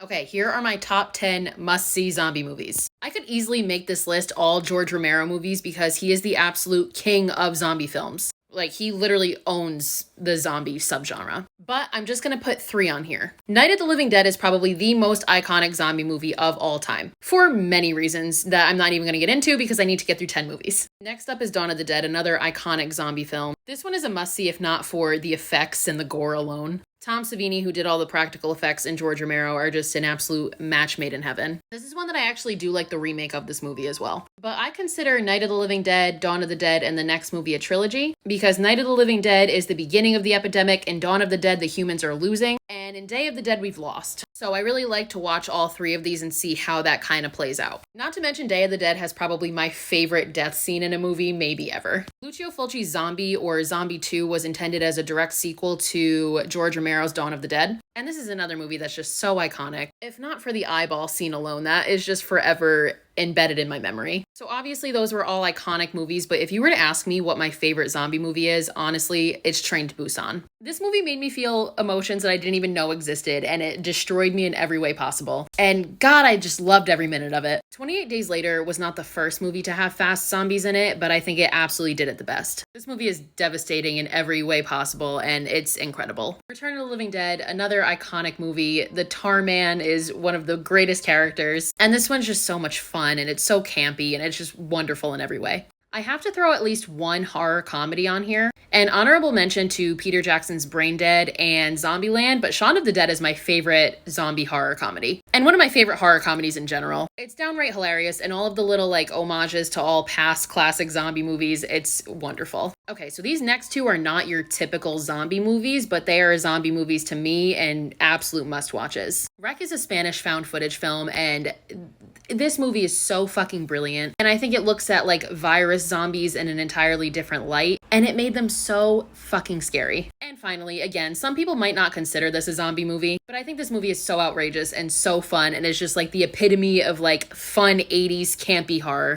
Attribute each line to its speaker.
Speaker 1: Okay, here are my top 10 must see zombie movies. I could easily make this list all George Romero movies because he is the absolute king of zombie films. Like, he literally owns the zombie subgenre. But I'm just gonna put three on here. Night of the Living Dead is probably the most iconic zombie movie of all time, for many reasons that I'm not even gonna get into because I need to get through 10 movies. Next up is Dawn of the Dead, another iconic zombie film. This one is a must see if not for the effects and the gore alone. Tom Savini, who did all the practical effects, and George Romero are just an absolute match made in heaven. This is one that I actually do like the remake of this movie as well. But I consider Night of the Living Dead, Dawn of the Dead, and the next movie a trilogy because Night of the Living Dead is the beginning of the epidemic, and Dawn of the Dead, the humans are losing, and in Day of the Dead, we've lost. So I really like to watch all three of these and see how that kind of plays out. Not to mention Day of the Dead has probably my favorite death scene in a movie, maybe ever. Lucio Fulci's Zombie or Zombie 2 was intended as a direct sequel to George Romero's Dawn of the Dead. And this is another movie that's just so iconic. If not for the eyeball scene alone, that is just forever embedded in my memory. So obviously those were all iconic movies, but if you were to ask me what my favorite zombie movie is, honestly, it's Train to Busan. This movie made me feel emotions that I didn't even know existed, and it destroyed me in every way possible. And God, I just loved every minute of it. 28 Days Later was not the first movie to have fast zombies in it, but I think it absolutely did it the best. This movie is devastating in every way possible, and it's incredible. Return of the Living Dead, another iconic movie. The Tar Man is one of the greatest characters, and this one's just so much fun, and it's so campy, and it's just wonderful in every way. I have to throw at least one horror comedy on here. An honorable mention to Peter Jackson's Brain Dead and Zombieland, but Shaun of the Dead is my favorite zombie horror comedy. And one of my favorite horror comedies in general. It's downright hilarious, and all of the little homages to all past classic zombie movies, it's wonderful. Okay, so these next two are not your typical zombie movies, but they are zombie movies to me and absolute must-watches. Wreck is a Spanish found footage film, and this movie is so fucking brilliant. And I think it looks at virus zombies in an entirely different light, and it made them so fucking scary. And finally, again, some people might not consider this a zombie movie, but I think this movie is so outrageous and so fun, and it's just the epitome of fun 80s campy horror.